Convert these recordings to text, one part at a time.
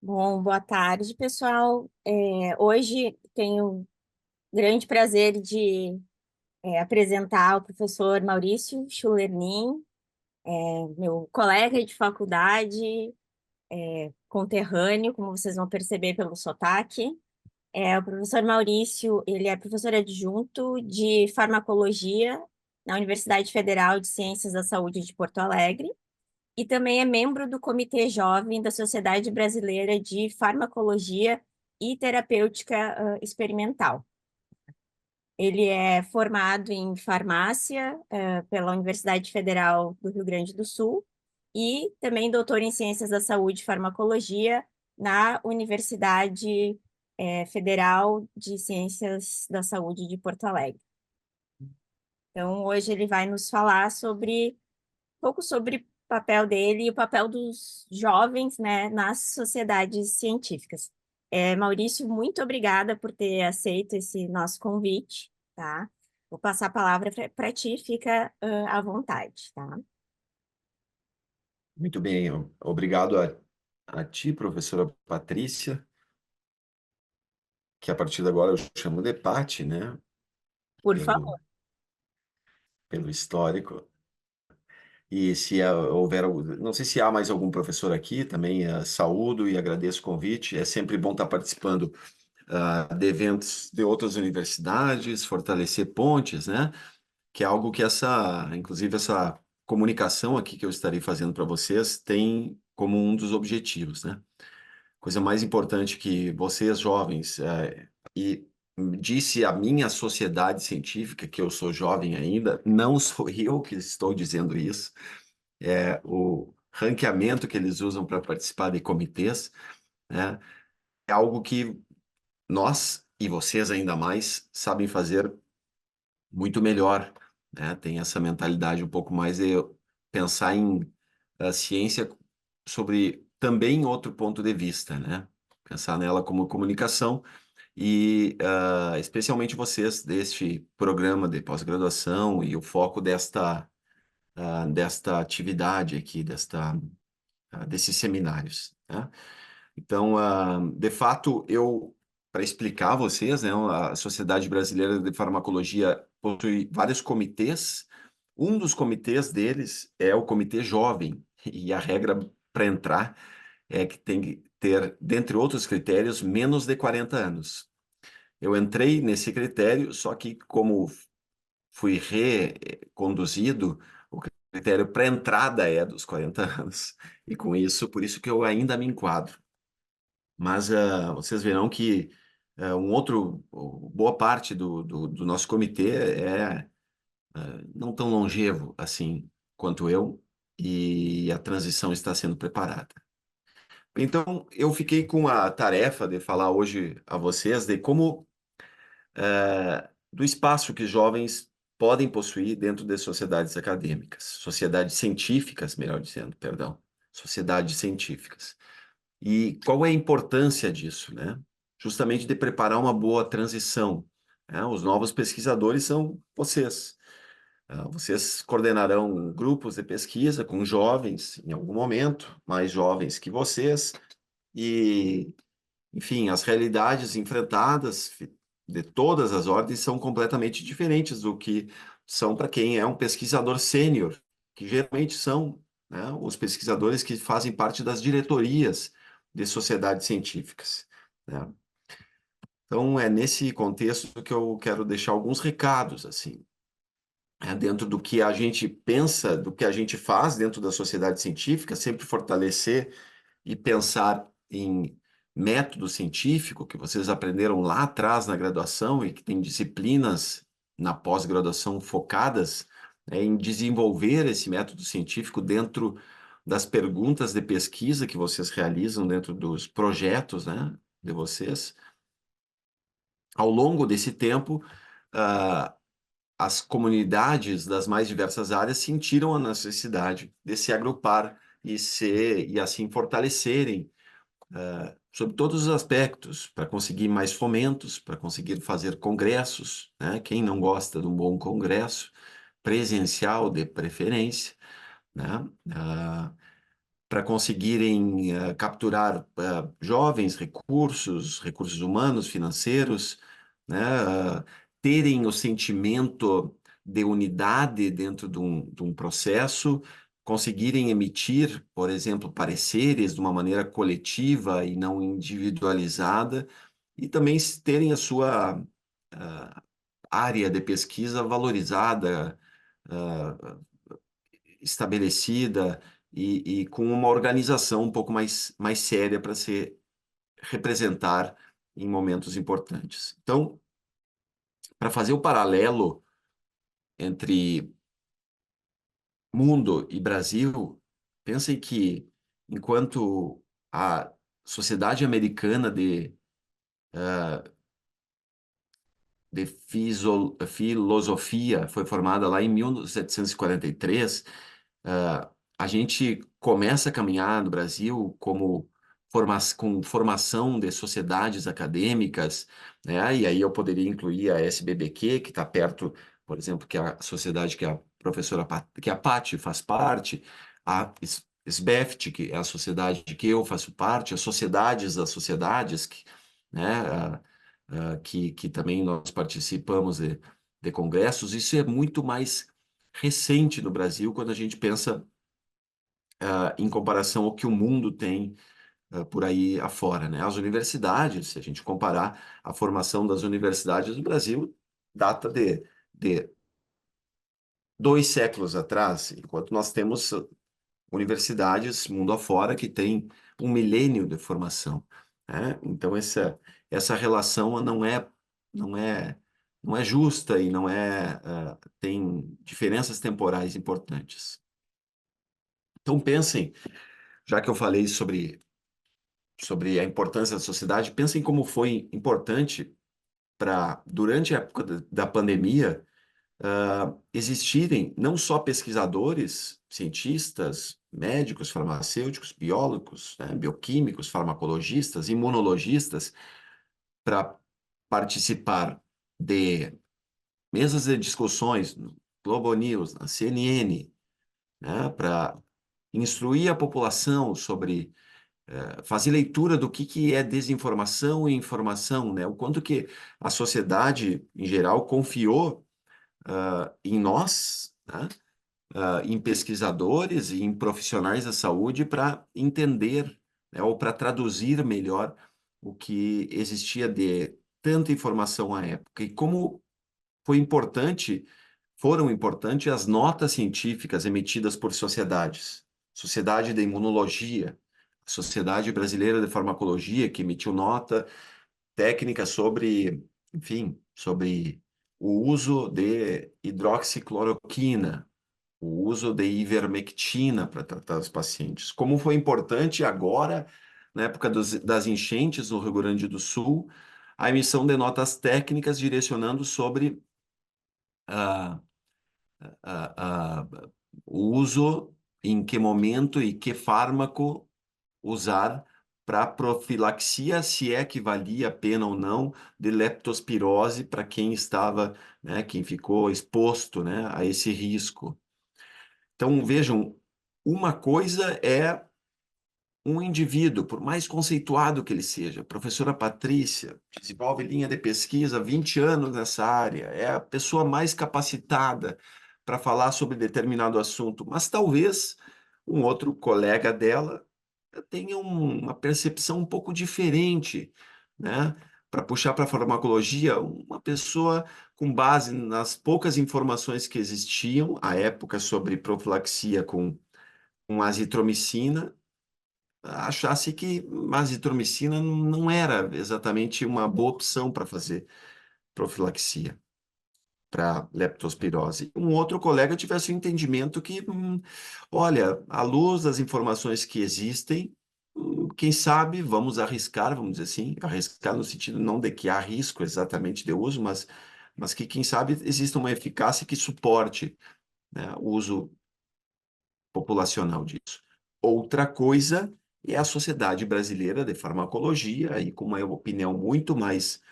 Bom, boa tarde, pessoal. Hoje tenho o grande prazer de apresentar o professor Maurício Schulernin, meu colega de faculdade, conterrâneo, como vocês vão perceber pelo sotaque. O professor Maurício, ele é professor adjunto de farmacologia na Universidade Federal de Ciências da Saúde de Porto Alegre. E também é membro do Comitê Jovem da Sociedade Brasileira de Farmacologia e Terapêutica, Experimental. Ele é formado em farmácia, pela Universidade Federal do Rio Grande do Sul e também doutor em Ciências da Saúde e Farmacologia na Universidade, Federal de Ciências da Saúde de Porto Alegre. Então, hoje ele vai nos falar um pouco sobre o papel dele e o papel dos jovens, né, nas sociedades científicas. Maurício, muito obrigada por ter aceito esse nosso convite, tá? Vou passar a palavra para ti, fica à vontade, tá? Muito bem, obrigado a ti, professora Patrícia, que a partir de agora eu chamo de Pati, né? Por Pelo, favor. pelo histórico. E se houver, não sei se há mais algum professor aqui, também saúdo e agradeço o convite. É sempre bom estar participando de eventos de outras universidades, fortalecer pontes, né? Que é algo que inclusive essa comunicação aqui que eu estarei fazendo para vocês tem como um dos objetivos, né? Coisa mais importante que vocês, jovens, e disse a minha sociedade científica, que eu sou jovem ainda, não sou eu que estou dizendo isso, é o ranqueamento que eles usam para participar de comitês, né? É algo que nós, e vocês ainda mais, sabem fazer muito melhor, né? Tem essa mentalidade um pouco mais de pensar em ciência sobre também outro ponto de vista, né? Pensar nela como comunicação e especialmente vocês deste programa de pós-graduação e o foco desta atividade aqui, desses seminários, né? Então, de fato, para explicar a vocês, né, a Sociedade Brasileira de Farmacologia possui vários comitês. Um dos comitês deles é o Comitê Jovem, e a regra para entrar é que tem que ter, dentre outros critérios, menos de 40 anos. Eu entrei nesse critério, só que como fui reconduzido, o critério para entrada é dos 40 anos. E com isso, por isso que eu ainda me enquadro. Mas vocês verão que boa parte do nosso comitê é não tão longevo assim quanto eu, e a transição está sendo preparada. Então, eu fiquei com a tarefa de falar hoje a vocês de como do espaço que jovens podem possuir dentro das sociedades acadêmicas, sociedades científicas, melhor dizendo, perdão, sociedades científicas. E qual é a importância disso, né? Justamente de preparar uma boa transição, né? Os novos pesquisadores são vocês. Vocês coordenarão grupos de pesquisa com jovens, em algum momento, mais jovens que vocês, e, enfim, as realidades enfrentadas de todas as ordens são completamente diferentes do que são para quem é um pesquisador sênior, que geralmente são, né, os pesquisadores que fazem parte das diretorias de sociedades científicas, né? Então, é nesse contexto que eu quero deixar alguns recados, assim, dentro do que a gente pensa, do que a gente faz dentro da sociedade científica, sempre fortalecer e pensar em método científico que vocês aprenderam lá atrás na graduação e que tem disciplinas na pós-graduação focadas, né, em desenvolver esse método científico dentro das perguntas de pesquisa que vocês realizam dentro dos projetos, né, de vocês. Ao longo desse tempo, ah, as comunidades das mais diversas áreas sentiram a necessidade de se agrupar e assim fortalecerem sobre todos os aspectos, para conseguir mais fomentos, para conseguir fazer congressos, né? Quem não gosta de um bom congresso, presencial de preferência, né? para conseguirem capturar jovens, recursos humanos, financeiros, né? Terem o sentimento de unidade dentro de um processo, conseguirem emitir, por exemplo, pareceres de uma maneira coletiva e não individualizada, e também terem a sua área de pesquisa valorizada, ah, estabelecida e com uma organização um pouco mais séria para se representar em momentos importantes. Então, para fazer o paralelo entre mundo e Brasil, pensem que enquanto a Sociedade Americana de Filosofia foi formada lá em 1743, a gente começa a caminhar no Brasil com formação de sociedades acadêmicas, né? E aí eu poderia incluir a SBBQ, que está perto, por exemplo, que é a sociedade que a professora que a Patti faz parte, a SBEFT, que é a sociedade que eu faço parte, as sociedades das sociedades, né? Que também nós participamos de congressos. Isso é muito mais recente no Brasil quando a gente pensa em comparação ao que o mundo tem por aí afora, né? As universidades, se a gente comparar a formação das universidades do Brasil, data de 2 séculos atrás, enquanto nós temos universidades mundo afora que têm um milênio de formação, né? Então essa relação não é não é justa e não tem diferenças temporais importantes. Então pensem, já que eu falei sobre a importância da sociedade, pensem como foi importante para, durante a época da pandemia, existirem não só pesquisadores, cientistas, médicos, farmacêuticos, biólogos, né, bioquímicos, farmacologistas, imunologistas, para participar de mesas de discussões no Globo News, na CNN, né, para instruir a população sobre fazer leitura do que é desinformação e informação, né? O quanto que a sociedade, em geral, confiou em nós, né? Em pesquisadores e em profissionais da saúde para entender, né? Ou para traduzir melhor o que existia de tanta informação à época. E como foi importante, foram importantes as notas científicas emitidas por sociedades. Sociedade de Imunologia, Sociedade Brasileira de Farmacologia, que emitiu nota técnica sobre, enfim, sobre o uso de hidroxicloroquina, o uso de ivermectina para tratar os pacientes. Como foi importante agora, na época das enchentes no Rio Grande do Sul, a emissão de notas técnicas direcionando sobre a, a, o uso, em que momento e que fármaco usar para profilaxia, se é que valia a pena ou não, de leptospirose para quem estava, né, quem ficou exposto, né, a esse risco. Então, vejam, uma coisa é um indivíduo, por mais conceituado que ele seja, a professora Patrícia, desenvolve linha de pesquisa há 20 anos nessa área, é a pessoa mais capacitada para falar sobre determinado assunto, mas talvez um outro colega dela tenha uma percepção um pouco diferente, né? Para puxar para a farmacologia, uma pessoa com base nas poucas informações que existiam à época sobre profilaxia com azitromicina, achasse que azitromicina não era exatamente uma boa opção para fazer profilaxia para leptospirose. Um outro colega tivesse o entendimento que, olha, à luz das informações que existem, quem sabe vamos arriscar, vamos dizer assim, arriscar no sentido não de que há risco exatamente de uso, mas que, quem sabe, exista uma eficácia que suporte, né, o uso populacional disso. Outra coisa é a Sociedade Brasileira de Farmacologia, aí com uma opinião muito mais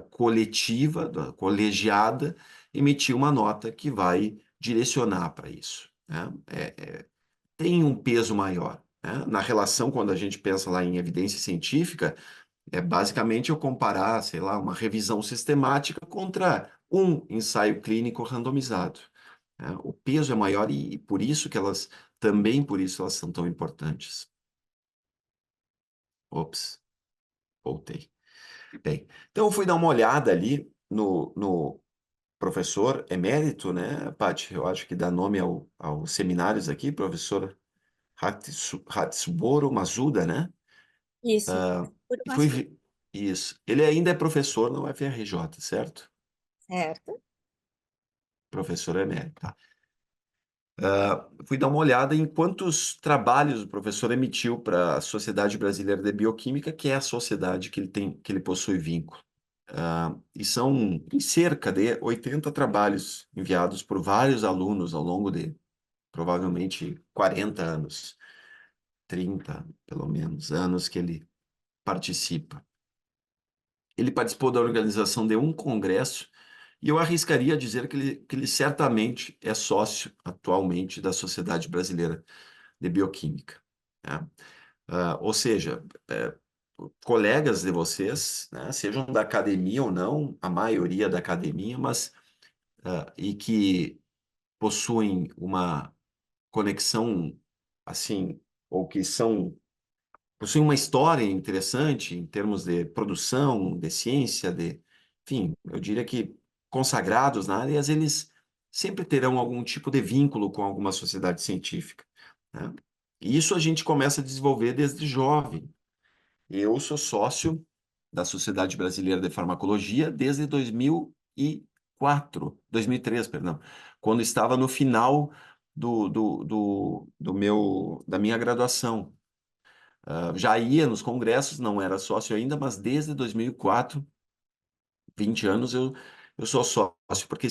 coletiva, colegiada, emitir uma nota que vai direcionar para isso, né? Tem um peso maior. né? Na relação, quando a gente pensa lá em evidência científica, é basicamente eu comparar, sei lá, uma revisão sistemática contra um ensaio clínico randomizado, né? O peso é maior e por isso que elas, também por isso elas são tão importantes. Ops, voltei. Bem, então eu fui dar uma olhada ali no professor emérito, né, Paty? Eu acho que dá nome aos seminários aqui, professor Hatsuboro Masuda, né? Isso, por E uma sua, isso. Ele ainda é professor na UFRJ, certo? certo? Professor emérito. Tá. Fui dar uma olhada em quantos trabalhos o professor emitiu para a Sociedade Brasileira de Bioquímica, que é a sociedade que ele tem, que ele possui vínculo. E são em cerca de 80 trabalhos enviados por vários alunos ao longo de provavelmente 40 anos, 30 pelo menos, anos que ele participa. Ele participou da organização de um congresso e eu arriscaria dizer que ele certamente é sócio atualmente da Sociedade Brasileira de Bioquímica, né? Ou seja, colegas de vocês, né, sejam da academia ou não, a maioria da academia, mas e que possuem uma conexão assim, ou que possuem uma história interessante em termos de produção, de ciência, enfim, eu diria que consagrados na área, eles sempre terão algum tipo de vínculo com alguma sociedade científica, né? E isso a gente começa a desenvolver desde jovem. Eu sou sócio da Sociedade Brasileira de Farmacologia desde 2003, perdão, quando estava no final da minha graduação. Já ia nos congressos, não era sócio ainda, mas desde 2004, 20 anos, eu sou sócio, porque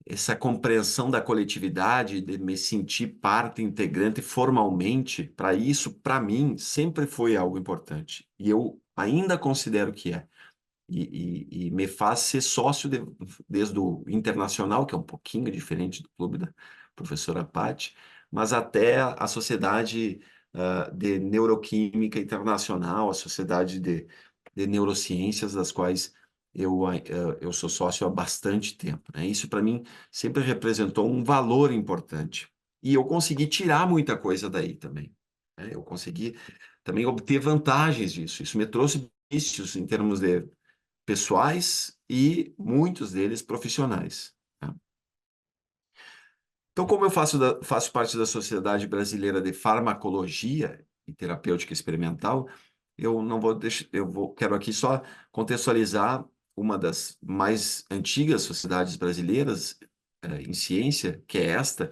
essa compreensão da coletividade, de me sentir parte integrante formalmente, para isso, para mim, sempre foi algo importante. E eu ainda considero que é. E me faz ser sócio desde o internacional, que é um pouquinho diferente do clube da professora Patti, mas até a Sociedade de Neuroquímica Internacional, a Sociedade de Neurociências, das quais eu sou sócio há bastante tempo, né? Isso para mim sempre representou um valor importante. E eu consegui tirar muita coisa daí também, né? Eu consegui também obter vantagens disso. Isso me trouxe benefícios em termos de pessoais e muitos deles profissionais, né? Então, como eu faço parte da Sociedade Brasileira de Farmacologia e Terapêutica Experimental, eu não vou deixar, quero aqui só contextualizar uma das mais antigas sociedades brasileiras em ciência, que é esta,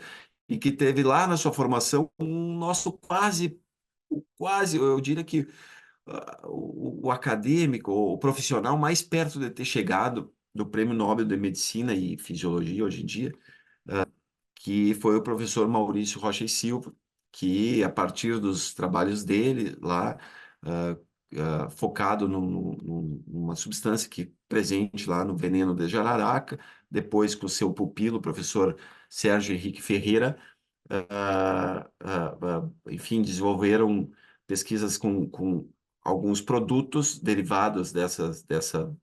e que teve lá na sua formação um nosso quase, eu diria que o acadêmico, o profissional mais perto de ter chegado do Prêmio Nobel de Medicina e Fisiologia hoje em dia, que foi o professor Maurício Rocha e Silva, que a partir dos trabalhos dele lá, ah, focado numa substância que presente lá no veneno de jararaca, depois com o seu pupilo, o professor Sérgio Henrique Ferreira, enfim, desenvolveram pesquisas com alguns produtos derivados dessa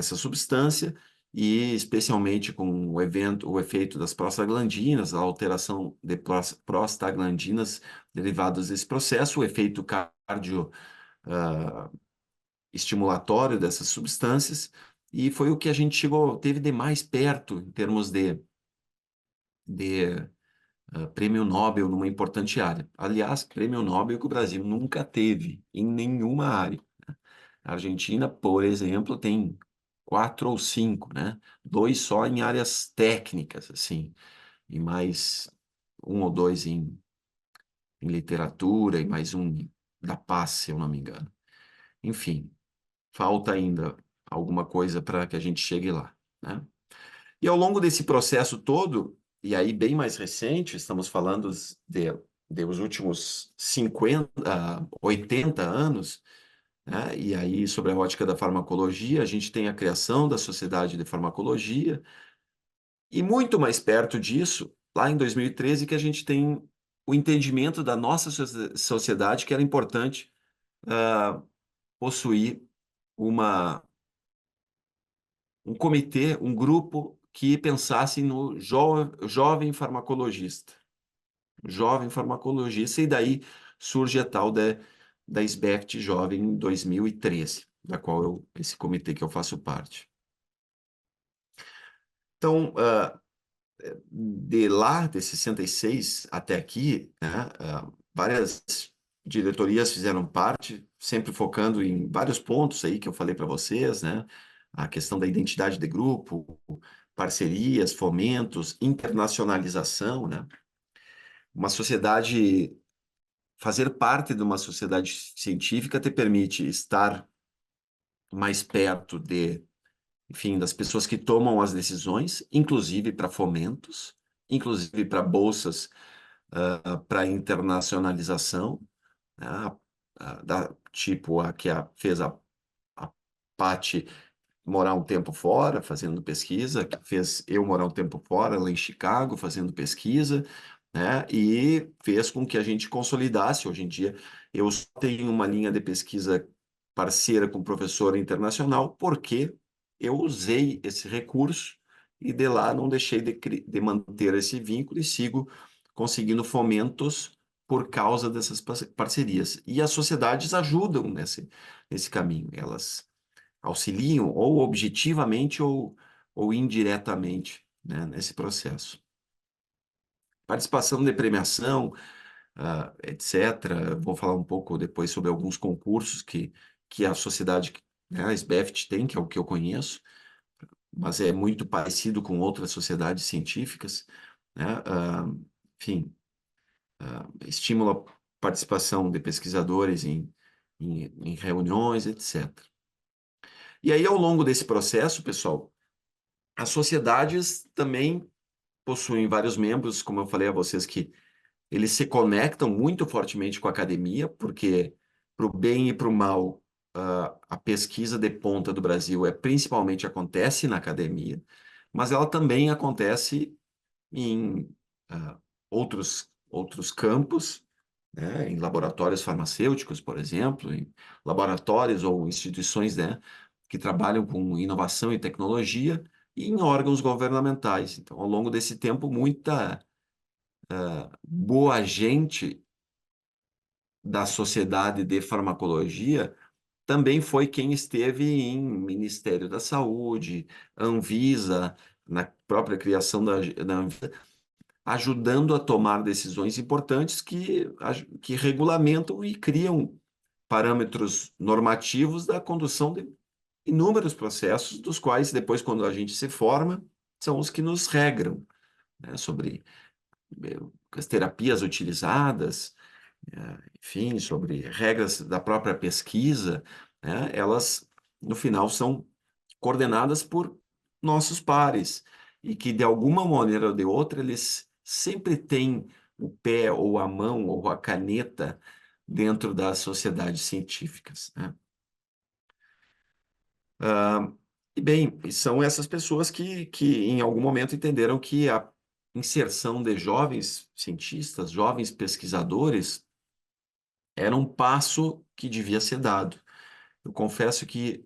substância e especialmente com o efeito das prostaglandinas, a alteração de prostaglandinas derivados desse processo, o efeito ah, estimulatório dessas substâncias, e foi o que a gente teve de mais perto em termos de prêmio Nobel numa importante área. Aliás, prêmio Nobel que o Brasil nunca teve em nenhuma área. A Argentina, por exemplo, tem quatro ou cinco, né? Dois só em áreas técnicas, assim, e mais um ou dois em literatura e mais um da paz, se eu não me engano. Enfim, falta ainda alguma coisa para que a gente chegue lá, né? E ao longo desse processo todo, e aí bem mais recente, estamos falando de os últimos 50, 80 anos, né? E aí sobre a ótica da farmacologia, a gente tem a criação da Sociedade de Farmacologia, e muito mais perto disso, lá em 2013, que a gente tem o entendimento da nossa sociedade que era importante possuir um comitê, um grupo que pensasse no jovem farmacologista. Jovem farmacologista, e daí surge a tal da SBECT Jovem em 2013, da qual esse comitê que eu faço parte. Então, de lá, de 66 até aqui, né, várias diretorias fizeram parte, sempre focando em vários pontos aí que eu falei para vocês, né? A questão da identidade de grupo, parcerias, fomentos, internacionalização, né? Uma sociedade, fazer parte de uma sociedade científica te permite estar mais perto enfim, das pessoas que tomam as decisões, inclusive para fomentos, inclusive para bolsas, para internacionalização, né? Tipo a que fez a Paty morar um tempo fora fazendo pesquisa, que fez eu morar um tempo fora, lá em Chicago, fazendo pesquisa, né? E fez com que a gente consolidasse. Hoje em dia, eu só tenho uma linha de pesquisa parceira com professor internacional, porque eu usei esse recurso e de lá não deixei de manter esse vínculo e sigo conseguindo fomentos por causa dessas parcerias. E as sociedades ajudam nesse caminho. Elas auxiliam ou objetivamente ou indiretamente, né, nesse processo. Participação de premiação, etc. Vou falar um pouco depois sobre alguns concursos que a sociedade, né, a SBEFT tem, que é o que eu conheço, mas é muito parecido com outras sociedades científicas, né? Enfim, estimula a participação de pesquisadores em reuniões, etc. E aí, ao longo desse processo, pessoal, as sociedades também possuem vários membros, como eu falei a vocês, que eles se conectam muito fortemente com a academia, porque para o bem e para o mal, a pesquisa de ponta do Brasil principalmente acontece na academia, mas ela também acontece em outros campos, né, em laboratórios farmacêuticos, por exemplo, em laboratórios ou instituições, né, que trabalham com inovação e tecnologia, e em órgãos governamentais. Então, ao longo desse tempo, muita boa gente da sociedade de farmacologia também foi quem esteve em Ministério da Saúde, Anvisa, na própria criação da Anvisa, ajudando a tomar decisões importantes que regulamentam e criam parâmetros normativos da condução de inúmeros processos, dos quais depois, quando a gente se forma, são os que nos regram, né, sobre as terapias utilizadas, enfim, sobre regras da própria pesquisa, né, elas, no final, são coordenadas por nossos pares, e que, de alguma maneira ou de outra, eles sempre têm o pé, ou a mão, ou a caneta dentro das sociedades científicas, né? E bem, são essas pessoas que em algum momento entenderam que a inserção de jovens cientistas, jovens pesquisadores, era um passo que devia ser dado. Eu confesso que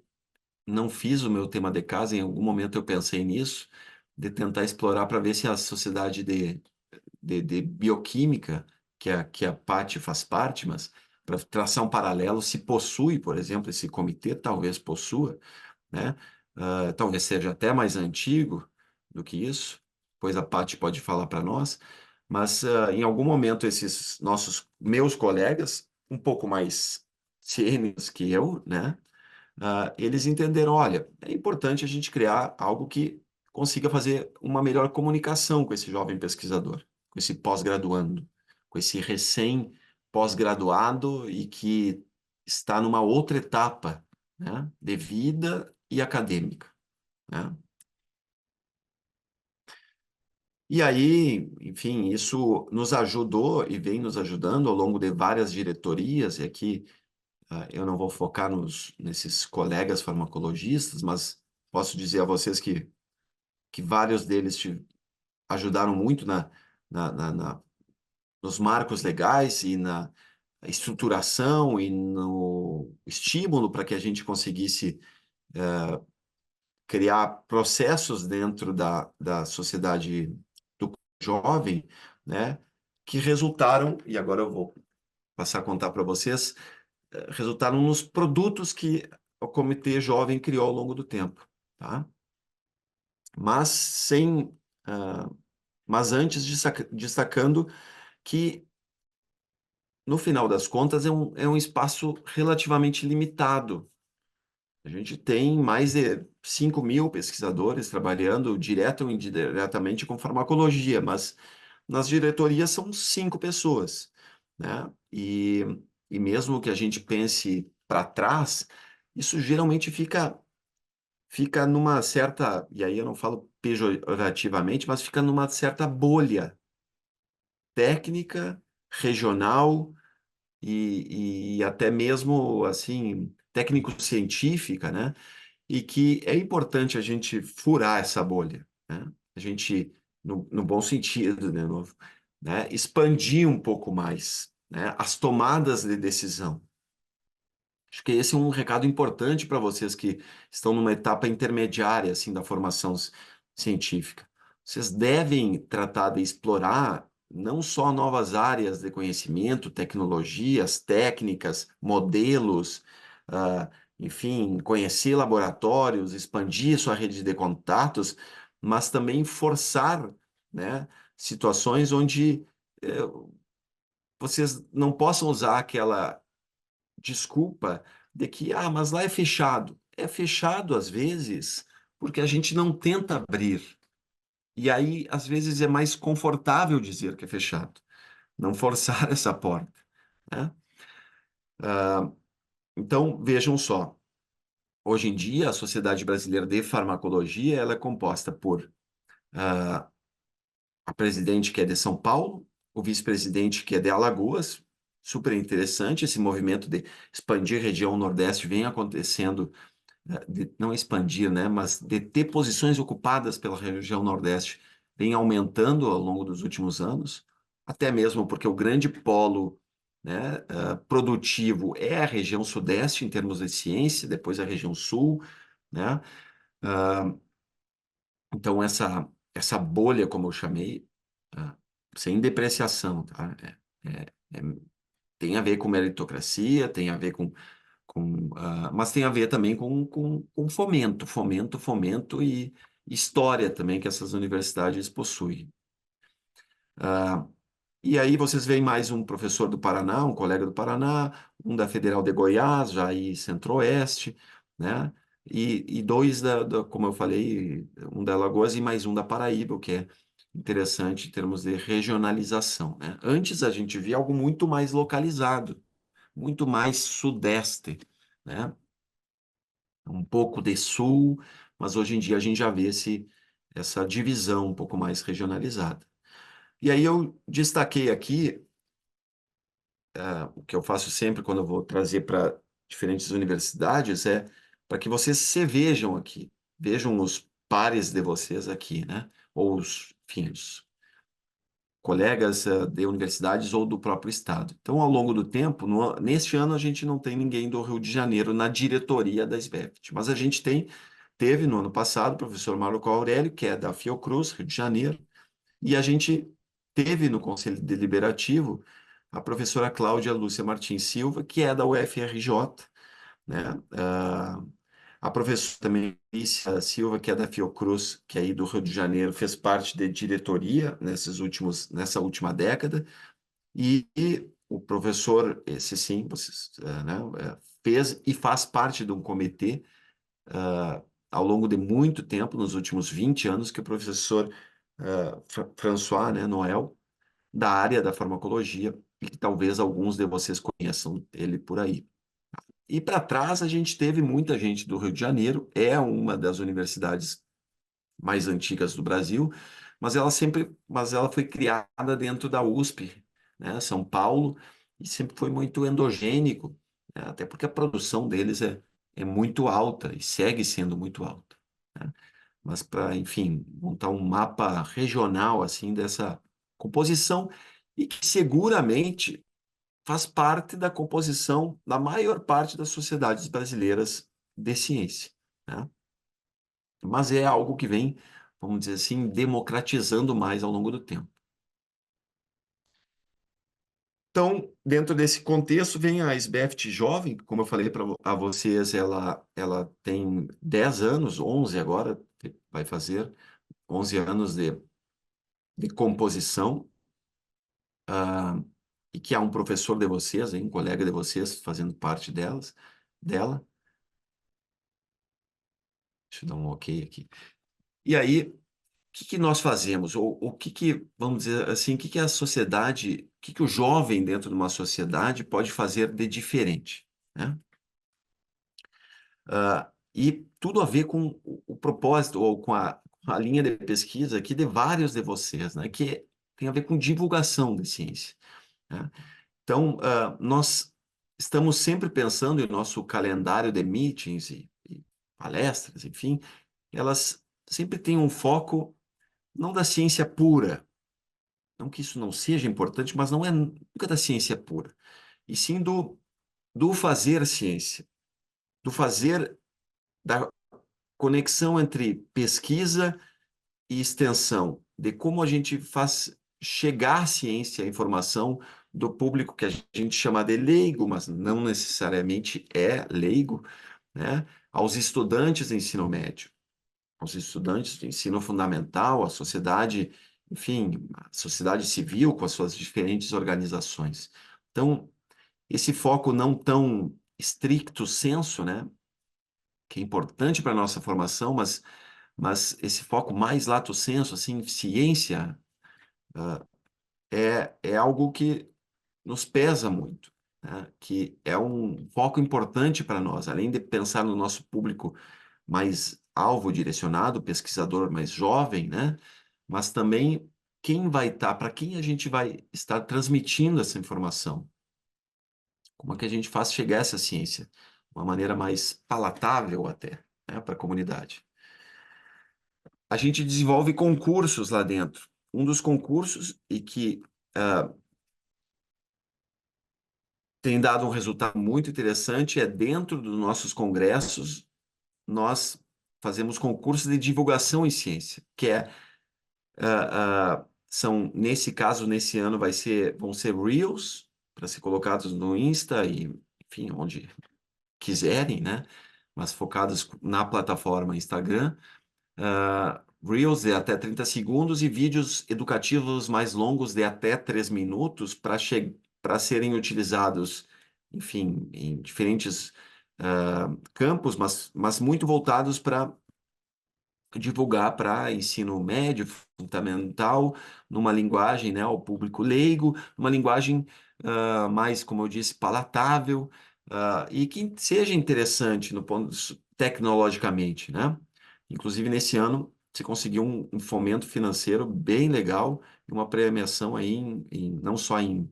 não fiz o meu tema de casa, em algum momento eu pensei nisso, de tentar explorar para ver se a sociedade de bioquímica, que a Paty faz parte, mas para traçar um paralelo, se possui, por exemplo, esse comitê, talvez possua, né? Talvez seja até mais antigo do que isso, pois a Paty pode falar para nós, mas em algum momento esses meus colegas, um pouco mais sêniores que eu, né? Eles entenderam, olha, é importante a gente criar algo que consiga fazer uma melhor comunicação com esse jovem pesquisador, com esse pós-graduando, com esse recém-pós-graduado e que está numa outra etapa, né, de vida e acadêmica, né? E aí, enfim, isso nos ajudou e vem nos ajudando ao longo de várias diretorias, e aqui eu não vou focar nesses colegas farmacologistas, mas posso dizer a vocês que vários deles ajudaram muito nos marcos legais e na estruturação e no estímulo para que a gente conseguisse criar processos dentro da sociedade do jovem, né, que resultaram, e agora eu vou passar a contar para vocês, resultaram nos produtos que o Comitê Jovem criou ao longo do tempo, tá? Mas sem, ah, mas antes destacando que no final das contas é um espaço relativamente limitado. A gente tem mais de 5.000 pesquisadores trabalhando direto ou indiretamente com farmacologia, mas nas diretorias são 5 pessoas, né? E mesmo que a gente pense para trás, isso geralmente fica numa certa, e aí eu não falo pejorativamente, mas fica numa certa bolha técnica, regional e até mesmo assim técnico-científica, né? E que é importante a gente furar essa bolha, né? A gente, no bom sentido, de novo, né? Expandir um pouco mais, né? As tomadas de decisão. Acho que esse é um recado importante para vocês que estão numa etapa intermediária assim da formação científica. Vocês devem tratar de explorar não só novas áreas de conhecimento, tecnologias, técnicas, modelos, enfim, conhecer laboratórios, expandir sua rede de contatos, mas também forçar, né, situações onde vocês não possam usar aquela desculpa de que, mas lá é fechado. É fechado às vezes porque a gente não tenta abrir. E aí, às vezes, é mais confortável dizer que é fechado, não forçar essa porta, né? Então, vejam só. Hoje em dia, a Sociedade Brasileira de Farmacologia ela é composta por a presidente que é de São Paulo, o vice-presidente que é de Alagoas. Super interessante esse movimento de expandir a região Nordeste vem acontecendo de não expandir, né, mas de ter posições ocupadas pela região Nordeste vem aumentando ao longo dos últimos anos, até mesmo porque o grande polo, né, produtivo é a região Sudeste em termos de ciência, depois a região Sul, né? Então essa bolha, como eu chamei, ah, sem depreciação, tá? É- tem a ver com meritocracia, tem a ver mas tem a ver também com fomento e história também que essas universidades possuem. E aí vocês veem mais um professor do Paraná, um colega do Paraná, um da Federal de Goiás, já aí Centro-Oeste, né? E dois como eu falei, um da Alagoas e mais um da Paraíba, o que é interessante em termos de regionalização, né? Antes a gente via algo muito mais localizado, muito mais sudeste, né? Um pouco de sul, mas hoje em dia a gente já vê essa divisão um pouco mais regionalizada. E aí eu destaquei aqui, o que eu faço sempre quando eu vou trazer para diferentes universidades é para que vocês se vejam aqui, vejam os pares de vocês aqui, né? Ou enfim, os colegas de universidades ou do próprio estado. Então, ao longo do tempo, neste ano a gente não tem ninguém do Rio de Janeiro na diretoria da SBEFT, mas a gente teve no ano passado o professor Marco Aurélio, que é da Fiocruz, Rio de Janeiro, e a gente teve no Conselho Deliberativo a professora Cláudia Lúcia Martins Silva, que é da UFRJ, né? A professora também, Alicia Silva, que é da Fiocruz, que é aí do Rio de Janeiro, fez parte de diretoria nessa última década, e o professor, esse sim, vocês, né, fez e faz parte de um comitê ao longo de muito tempo, nos últimos 20 anos, que o professor François, né, Noel, da área da farmacologia, e que talvez alguns de vocês conheçam ele por aí. E para trás, a gente teve muita gente do Rio de Janeiro, é uma das universidades mais antigas do Brasil, mas ela foi criada dentro da USP, né, São Paulo, e sempre foi muito endogênico, né, até porque a produção deles é muito alta e segue sendo muito alta, né? Mas para, enfim, montar um mapa regional assim dessa composição e que seguramente faz parte da composição da maior parte das sociedades brasileiras de ciência, né? Mas é algo que vem, vamos dizer assim, democratizando mais ao longo do tempo. Então, dentro desse contexto, vem a SBFT Jovem, como eu falei para a vocês, ela tem 10 anos, 11 agora, vai fazer 11 anos de composição, ah, e que há um professor de vocês, hein, um colega de vocês, fazendo parte dela. Deixa eu dar um ok aqui. E aí, o que que nós fazemos? Ou o que que, vamos dizer assim, o que que a sociedade, o que que o jovem dentro de uma sociedade pode fazer de diferente, né? E tudo a ver com o propósito ou com a linha de pesquisa aqui de vários de vocês, né? Que tem a ver com divulgação de ciência, né? Então, nós estamos sempre pensando em nosso calendário de meetings e palestras, enfim, elas sempre têm um foco não da ciência pura, não que isso não seja importante, mas não é nunca da ciência pura, e sim do fazer ciência, do fazer, da conexão entre pesquisa e extensão, de como a gente faz chegar a ciência, a informação do público que a gente chama de leigo, mas não necessariamente é leigo, né? Aos estudantes de ensino médio, aos estudantes de ensino fundamental, à sociedade, enfim, a sociedade civil com as suas diferentes organizações. Então, esse foco não tão estricto senso, né? Que é importante para a nossa formação, mas esse foco mais lato sensu, assim, ciência, é algo que nos pesa muito, né? Que é um foco importante para nós, além de pensar no nosso público mais alvo direcionado, pesquisador mais jovem, né? Mas também quem vai estar, para quem a gente vai estar transmitindo essa informação. Como é que a gente faz chegar essa ciência? De uma maneira mais palatável até, né, para a comunidade. A gente desenvolve concursos lá dentro. Um dos concursos e que tem dado um resultado muito interessante é dentro dos nossos congressos, nós fazemos concursos de divulgação em ciência, que é, são, nesse caso, nesse ano, vão ser Reels, para ser colocados no Insta e, enfim, onde quiserem, né? Mas focados na plataforma Instagram. Reels de até 30 segundos e vídeos educativos mais longos de até 3 minutos para serem utilizados, enfim, em diferentes campos, mas muito voltados para divulgar para ensino médio, fundamental, numa linguagem, né, ao público leigo, numa linguagem mais, como eu disse, palatável, e que seja interessante no ponto tecnologicamente, né? Inclusive, nesse ano, se conseguiu um fomento financeiro bem legal e uma premiação aí, não só em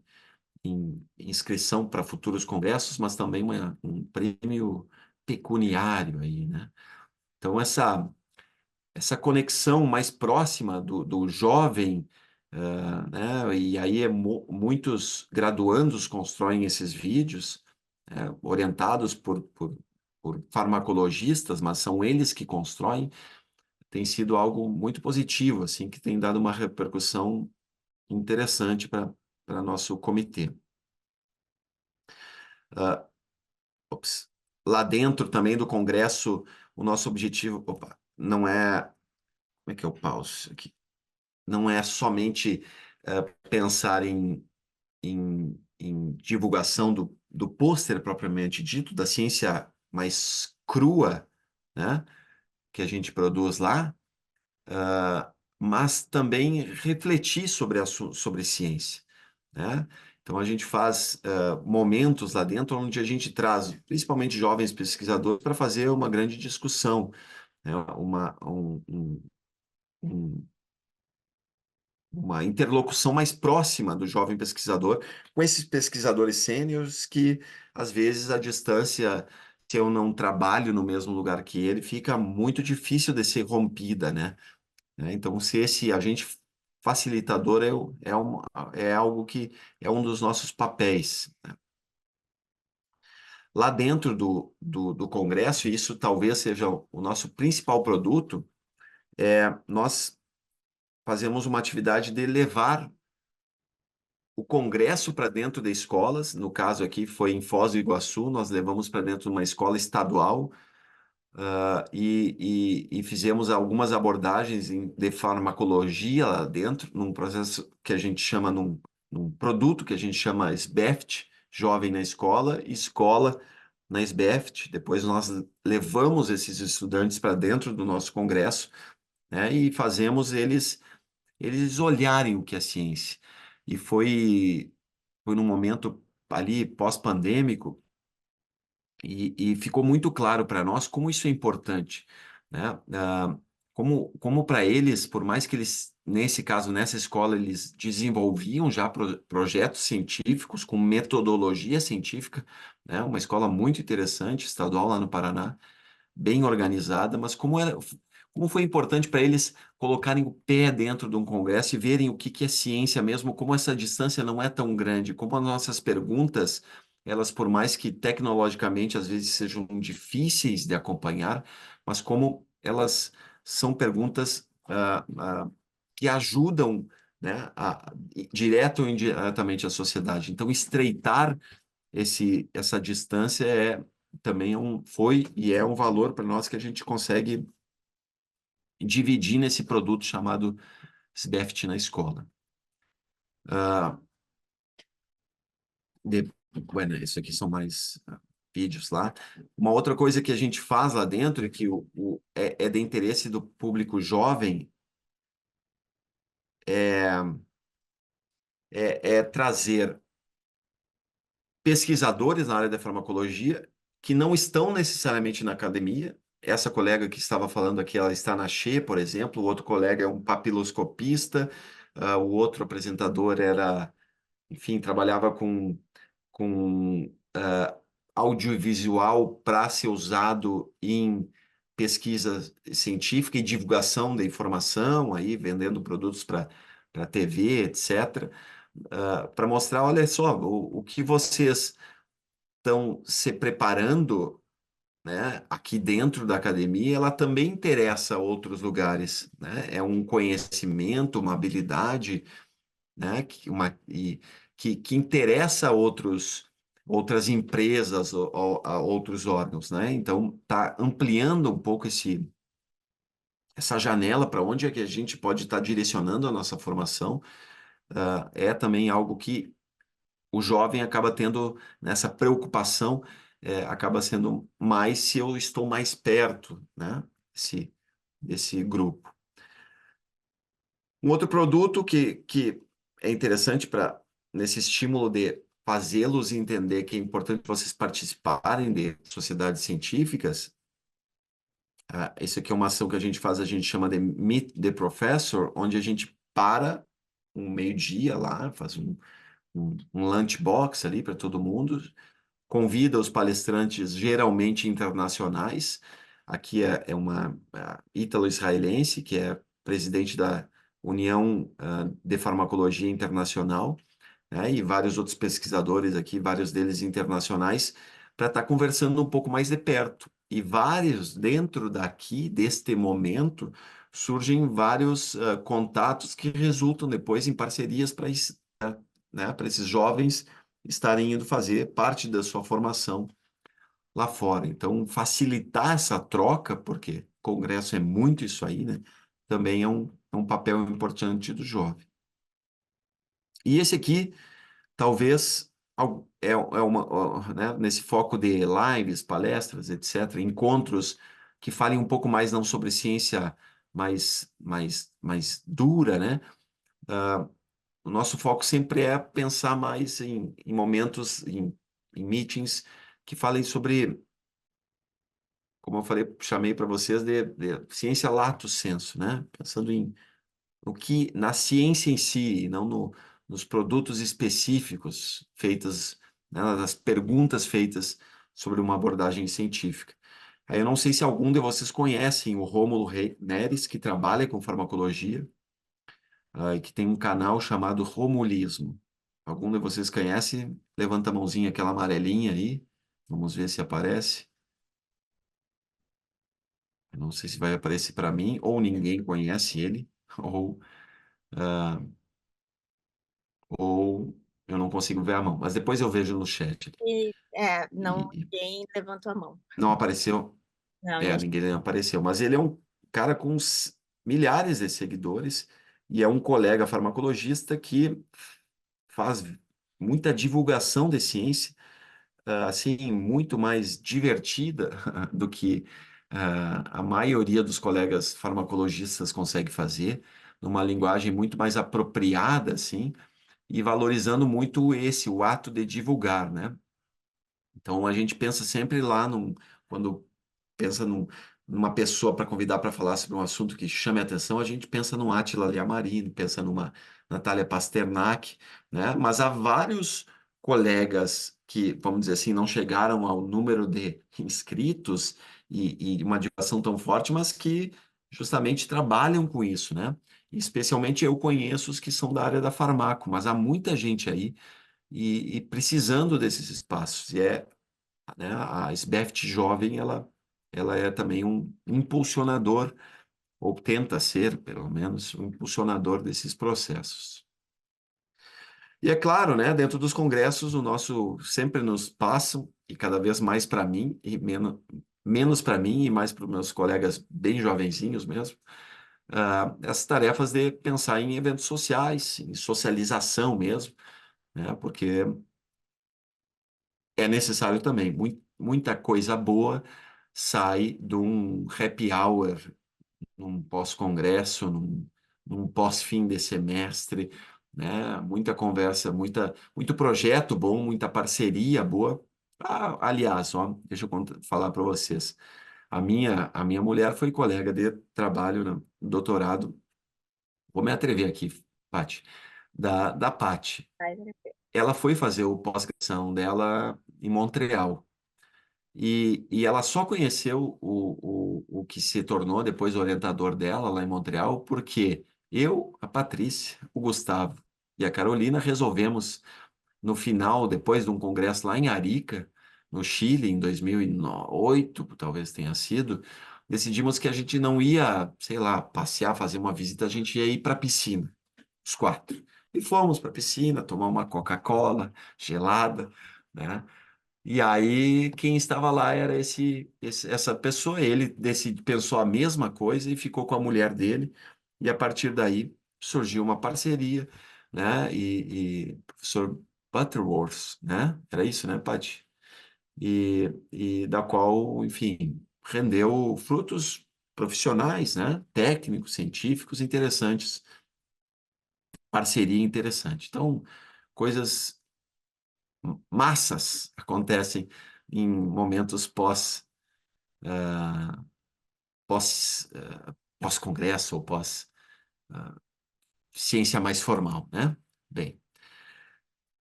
inscrição para futuros congressos, mas também um prêmio pecuniário aí, né? Então, essa conexão mais próxima do jovem, né? E aí muitos graduandos constroem esses vídeos, orientados por farmacologistas, mas são eles que constroem, tem sido algo muito positivo, assim, que tem dado uma repercussão interessante para nosso comitê. Ah, ops. Lá dentro também do Congresso, o nosso objetivo, opa, não é, como é que eu pauso aqui? Não é somente pensar em divulgação do pôster propriamente dito, da ciência mais crua, né, que a gente produz lá, mas também refletir sobre ciência, né? Então a gente faz momentos lá dentro onde a gente traz, principalmente jovens pesquisadores, para fazer uma grande discussão, né? Um, uma interlocução mais próxima do jovem pesquisador com esses pesquisadores sêniores que, às vezes, a distância, se eu não trabalho no mesmo lugar que ele, fica muito difícil de ser rompida, né? Então, se esse a gente facilitador é algo que é um dos nossos papéis. Lá dentro do Congresso, e isso talvez seja o nosso principal produto, nós fazemos uma atividade de levar o Congresso para dentro de escolas. No caso aqui foi em Foz do Iguaçu, nós levamos para dentro de uma escola estadual, e fizemos algumas abordagens de farmacologia lá dentro, num processo que a gente chama, num produto que a gente chama SBEFT, Jovem na Escola, e Escola na SBEFT. Depois nós levamos esses estudantes para dentro do nosso congresso, né, e fazemos eles olharem o que é ciência. E foi num momento ali pós-pandêmico, e ficou muito claro para nós como isso é importante, né? Como para eles, por mais que eles, nesse caso, nessa escola, eles desenvolviam já projetos científicos com metodologia científica, né? Uma escola muito interessante, estadual lá no Paraná, bem organizada, mas como foi importante para eles colocarem o pé dentro de um congresso e verem o que que é ciência mesmo, como essa distância não é tão grande, como as nossas perguntas, elas, por mais que tecnologicamente às vezes sejam difíceis de acompanhar, mas como elas são perguntas que ajudam, né, direto ou indiretamente a sociedade. Então, estreitar essa distância também foi e é um valor para nós que a gente consegue dividir nesse produto chamado SBEFT na escola. Ah, bueno, isso aqui são mais vídeos lá. Uma outra coisa que a gente faz lá dentro e que é de interesse do público jovem é trazer pesquisadores na área da farmacologia que não estão necessariamente na academia. Essa colega que estava falando aqui, ela está na She, por exemplo. O outro colega é um papiloscopista. O outro apresentador enfim, trabalhava com audiovisual para ser usado em pesquisa científica e divulgação da informação, aí vendendo produtos para TV, etc. Para mostrar, olha só, o que vocês estão se preparando, né, aqui dentro da academia, ela também interessa a outros lugares, né? É um conhecimento, uma habilidade, né, que interessa a outras empresas ou a outros órgãos, né? Então, está ampliando um pouco essa janela para onde é que a gente pode estar direcionando a nossa formação. É também algo que o jovem acaba tendo nessa preocupação, acaba sendo mais se eu estou mais perto, né, desse grupo. Um outro produto que é interessante nesse estímulo de fazê-los entender que é importante vocês participarem de sociedades científicas. Isso aqui é uma ação que a gente faz, a gente chama de Meet the Professor, onde a gente para um meio-dia lá, faz um lunchbox ali para todo mundo, convida os palestrantes geralmente internacionais. Aqui é uma ítalo-israelense, que é presidente da União de Farmacologia Internacional, né, e vários outros pesquisadores aqui, vários deles internacionais, para estar conversando um pouco mais de perto. E vários, dentro daqui, deste momento, surgem vários contatos que resultam depois em parcerias né, para esses jovens estarem indo fazer parte da sua formação lá fora. Então, facilitar essa troca, porque congresso é muito isso aí, né? Também é um papel importante do jovem. E esse aqui, talvez, né, nesse foco de lives, palestras, etc., encontros que falem um pouco mais não sobre ciência mais dura, né? O nosso foco sempre é pensar mais em momentos, em meetings que falem sobre, como eu falei, chamei para vocês de ciência lato sensu, né? Pensando na ciência em si, e não nos produtos específicos feitos, né, nas perguntas feitas sobre uma abordagem científica. Aí eu não sei se algum de vocês conhecem o Rômulo Neres, que trabalha com farmacologia. e que tem um canal chamado Romulismo. Algum de vocês conhece? Levanta a mãozinha, aquela amarelinha aí. Vamos ver se aparece. Eu não sei se vai aparecer para mim, ou ninguém conhece ele, ou, ah, ou eu não consigo ver a mão. Mas depois eu vejo no chat. Não, E ninguém levantou a mão. não apareceu. Não, É, ninguém apareceu. Mas ele é um cara com milhares de seguidores e é um colega farmacologista que faz muita divulgação de ciência, assim, muito mais divertida do que a maioria dos colegas farmacologistas consegue fazer, numa linguagem muito mais apropriada, assim, e valorizando muito o ato de divulgar, né? Então a gente pensa sempre lá quando pensa numa pessoa para convidar para falar sobre um assunto que chame a atenção, a gente pensa num Átila Yamarino, pensa numa Natália Pasternak, né? Mas há vários colegas que, vamos dizer assim, não chegaram ao número de inscritos e uma divulgação tão forte, mas que justamente trabalham com isso, né? Especialmente eu conheço os que são da área da farmaco, mas há muita gente aí e precisando desses espaços. Né, a SBFT Jovem, ela é também um impulsionador, ou tenta ser, pelo menos, um impulsionador desses processos. E é claro, né, dentro dos congressos, o nosso sempre nos passam, e cada vez mais para mim, e menos para mim, e mais para os meus colegas bem jovenzinhos mesmo, essas tarefas de pensar em eventos sociais, em socialização mesmo, né, porque é necessário também. Muita coisa boa sai de um happy hour, num pós-congresso, num pós-fim de semestre, né? Muita conversa, muito projeto bom, muita parceria boa. Aliás, ó, deixa eu falar para vocês. A minha mulher foi colega de trabalho no doutorado. Vou me atrever aqui, Paty, da Paty. Ela foi fazer o pós-graduação dela em Montreal. E ela só conheceu o que se tornou depois o orientador dela lá em Montreal, porque eu, a Patrícia, o Gustavo e a Carolina resolvemos, no final, depois de um congresso lá em Arica, no Chile, em 2008, talvez tenha sido, decidimos que a gente não ia, sei lá, passear, fazer uma visita, a gente ia ir para a piscina, os quatro. E fomos para a piscina, tomar uma Coca-Cola gelada, né? E aí, quem estava lá era essa pessoa. Ele pensou a mesma coisa e ficou com a mulher dele. E a partir daí surgiu uma parceria, né? E professor Butterworth, né? Era isso, né, Paty? E da qual, enfim, rendeu frutos profissionais, né? Técnicos, científicos interessantes, parceria interessante. Então, coisas massas acontecem em momentos pós, pós-congresso ou pós-ciência mais formal, né? Bem,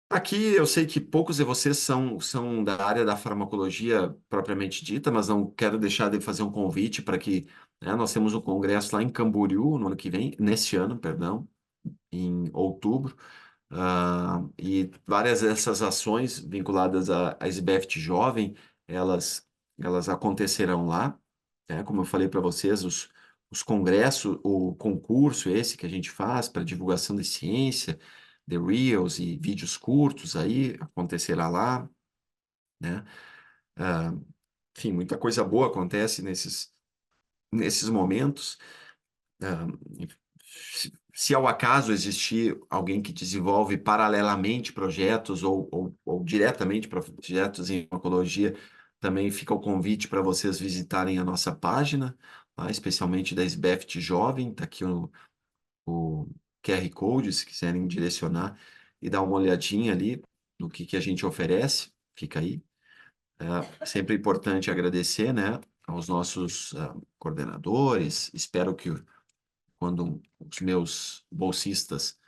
aqui eu sei que poucos de vocês são da área da farmacologia propriamente dita, mas não quero deixar de fazer um convite para que, né, nós temos um congresso lá em Camboriú no ano que vem, neste ano, perdão, em outubro. E várias dessas ações vinculadas à SBFT Jovem, elas, elas acontecerão lá, né? Como eu falei para vocês, os congressos, o concurso esse que a gente faz para divulgação de ciência, de Reels e vídeos curtos aí, acontecerá lá, né? Ah, enfim, muita coisa boa acontece nesses momentos. Ah, se ao acaso existir alguém que desenvolve paralelamente projetos ou diretamente projetos em oncologia, também fica o convite para vocês visitarem a nossa página, tá? Especialmente da SBFT Jovem, está aqui o QR Code, se quiserem direcionar e dar uma olhadinha ali no que a gente oferece, fica aí. É sempre importante agradecer, né, aos nossos coordenadores, espero que quando os meus bolsistas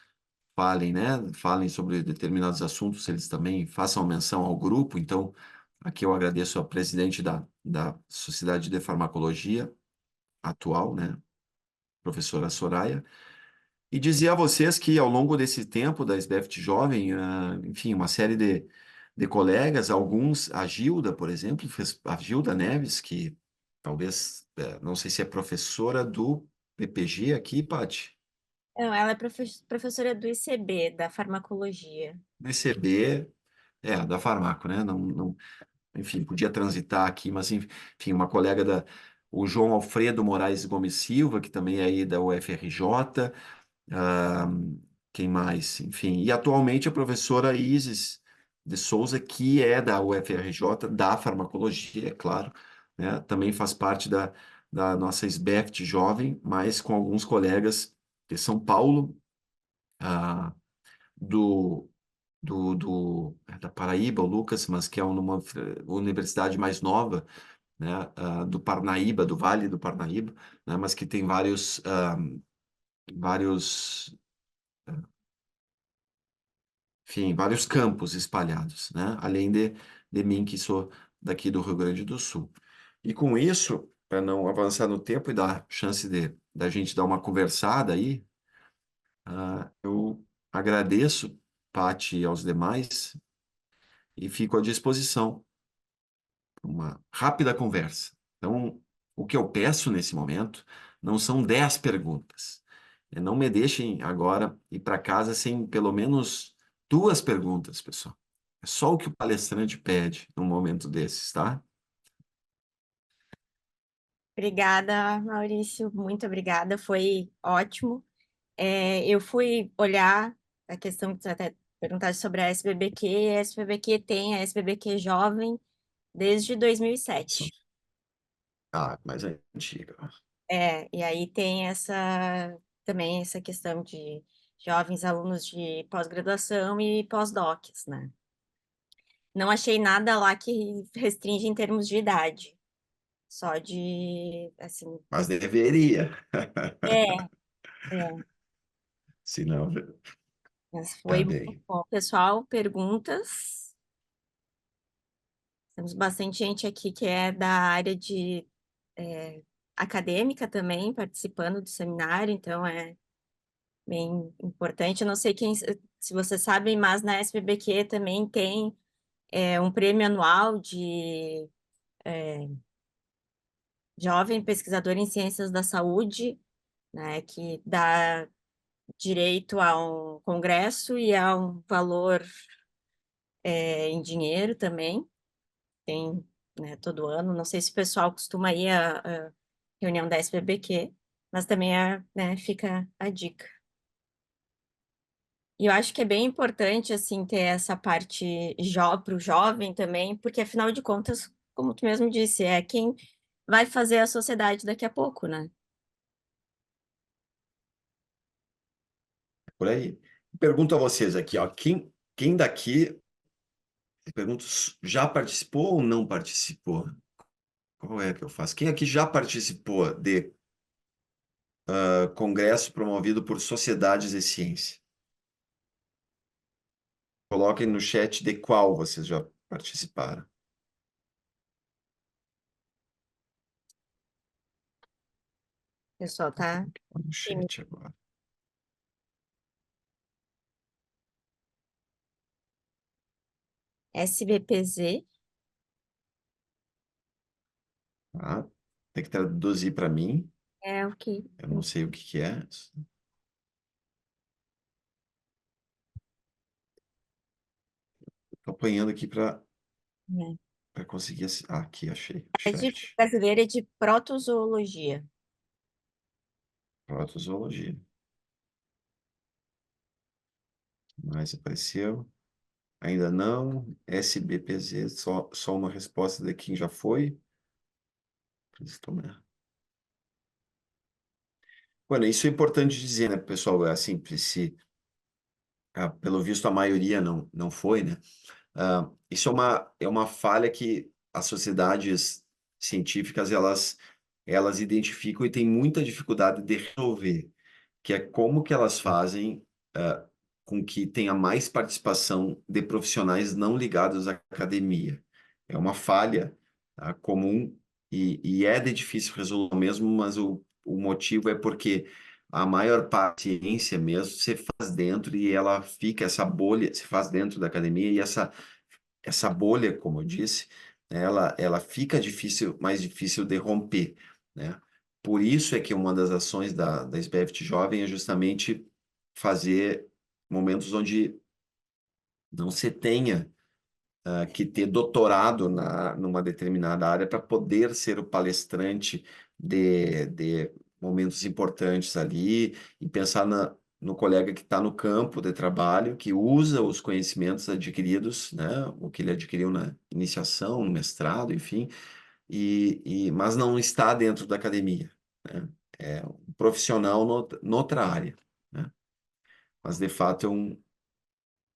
falem, né, falem sobre determinados assuntos, eles também façam menção ao grupo. Então, aqui eu agradeço ao presidente da Sociedade de Farmacologia atual, né, professora Soraya, E dizer a vocês que ao longo desse tempo da SBFT Jovem, enfim, uma série de colegas, alguns, a Gilda, por exemplo, a Gilda Neves, que talvez, não sei se é professora do PPG aqui, Paty, Não, ela é professora do ICB, da farmacologia. PCB, da Farmaco, né? Enfim, podia transitar aqui, mas enfim, uma colega o João Alfredo Moraes Gomes Silva, que também é aí da UFRJ. Ah, quem mais? Enfim, e atualmente a professora Isis de Souza, que é da UFRJ, da farmacologia, é claro, né? Também faz parte da nossa SBFT jovem, mas com alguns colegas de São Paulo, ah, do, da Paraíba, o Lucas, mas que é uma universidade mais nova, né? Do Parnaíba, do Vale do Parnaíba, né? Mas que tem vários enfim, vários campos espalhados, né? Além de mim, que sou daqui do Rio Grande do Sul. E com isso, para não avançar no tempo e dar chance da gente dar uma conversada aí, eu agradeço, Pati, e aos demais, e fico à disposição para uma rápida conversa. Então, o que eu peço nesse momento não são 10 perguntas. Não me deixem agora ir para casa sem pelo menos duas perguntas, pessoal. É só o que o palestrante pede num momento desses, tá? Obrigada, Maurício, muito obrigada, foi ótimo. Eu fui olhar a questão que você até perguntaste sobre a SBBQ, a SBBQ tem a SBBQ Jovem desde 2007. Mais antiga. E aí tem também essa questão de jovens alunos de pós-graduação e pós-docs, né? Não achei nada lá que restringe em termos de idade, só de, assim, Mas deveria. é, é, Se não, mas tá foi muito bem. bom. Pessoal, perguntas? Temos bastante gente aqui que é da área de acadêmica também, participando do seminário, então é bem importante. Eu não sei se vocês sabem, mas na SBBQ também tem um prêmio anual de jovem pesquisador em ciências da saúde, né, que dá direito a um congresso e a um valor em dinheiro também. Tem, né, todo ano. Não sei se o pessoal costuma ir à reunião da SBBQ, mas também né, fica a dica. E eu acho que é bem importante, assim, ter essa parte para o jovem também, porque, afinal de contas, como tu mesmo disse, é quem vai fazer a sociedade daqui a pouco, né? Por aí. Pergunto a vocês aqui, ó, quem daqui, pergunto, já participou ou não participou? Qual é que eu faço? Quem aqui já participou de congresso promovido por sociedades de ciência? Coloquem no chat de qual vocês já participaram. O pessoal tá No tímido. chat agora. SBPZ, Tá? Tem que traduzir para mim. é o que, Eu não sei o que que é. Estou apanhando aqui para né? conseguir. Aqui, achei. Rede Chat. Brasileira de Protozoologia. Protozoologia. Mas apareceu. Ainda não. SBPZ. Só uma resposta de quem já foi. Bueno, isso é importante dizer, né, pessoal? É assim, se, pelo visto, a maioria não foi, né? Isso é uma falha que as sociedades científicas elas identificam e têm muita dificuldade de resolver, que é como que elas fazem com que tenha mais participação de profissionais não ligados à academia. É uma falha comum e é de difícil resolver mesmo, mas o motivo é porque a maior parte da ciência mesmo você faz dentro e ela fica, essa bolha se faz dentro da academia e essa bolha, como eu disse, né, ela fica difícil, mais difícil de romper, né? Por isso é que uma das ações da SBFT Jovem é justamente fazer momentos onde não se tenha que ter doutorado numa determinada área para poder ser o palestrante de momentos importantes ali e pensar no colega que está no campo de trabalho, que usa os conhecimentos adquiridos, né, o que ele adquiriu na iniciação, no mestrado, enfim, mas não está dentro da academia, né? É um profissional noutra área, né? Mas, de fato,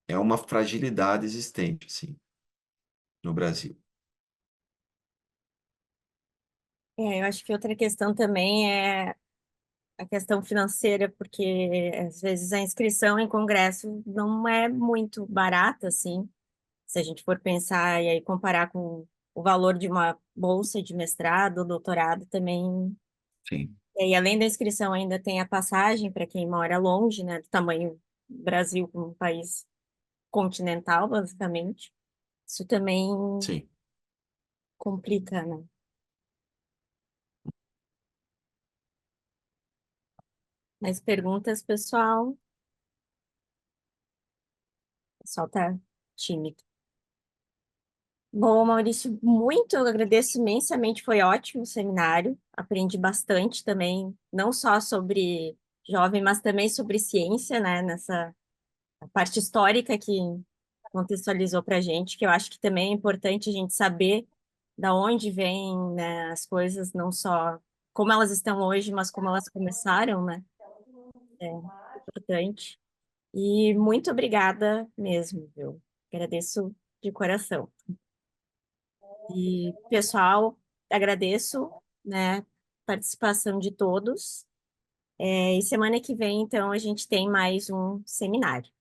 é uma fragilidade existente, sim, no Brasil. Eu acho que outra questão também é a questão financeira, porque às vezes a inscrição em congresso não é muito barata, assim, se a gente for pensar e aí comparar com o valor de uma bolsa de mestrado, doutorado também. Sim, E aí, além da inscrição, ainda tem a passagem para quem mora longe, né, do tamanho do Brasil como um país continental, basicamente. Isso também sim. complica, né? Mais perguntas, pessoal? O pessoal tá tímido. Bom, Maurício, muito eu agradeço imensamente, foi ótimo o seminário. Aprendi bastante também, não só sobre jovem, mas também sobre ciência, né? Nessa parte histórica que contextualizou para a gente, que eu acho que também é importante a gente saber da onde vêm, né, as coisas, não só como elas estão hoje, mas como elas começaram, né? É importante. E muito obrigada mesmo, viu? Agradeço de coração. E, pessoal, agradeço, né, a participação de todos. E semana que vem, então, a gente tem mais um seminário.